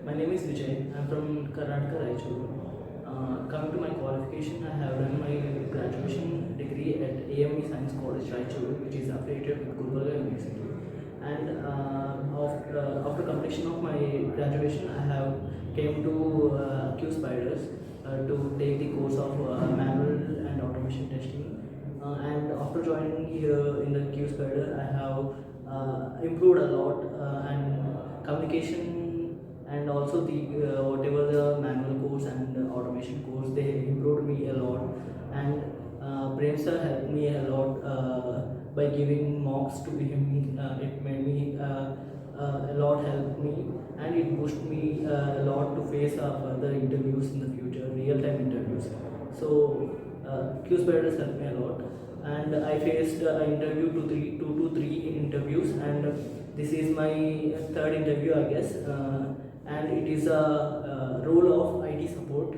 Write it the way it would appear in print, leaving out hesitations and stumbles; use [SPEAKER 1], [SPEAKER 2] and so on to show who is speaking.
[SPEAKER 1] My name is Vijay. I'm from Karnataka, Raichur. Coming to my qualification, I have done my graduation degree at AME Science College, Raichur, which is affiliated with Gurukula University. And after completion of my graduation, I have came to QSpiders to take the course of manual and automation testing. And after joining here in the QSpider, I have improved a lot and communication and also the whatever the manual course and the automation course, they improved me a lot. And Prem sir helped me a lot by giving mocks to him. It made me a lot helped me, and it pushed me a lot to face further interviews in the future, real time interviews. So QSpiders helped me a lot, and I faced interview two to three interviews, and this is my third interview, I guess. And it is a role of IT support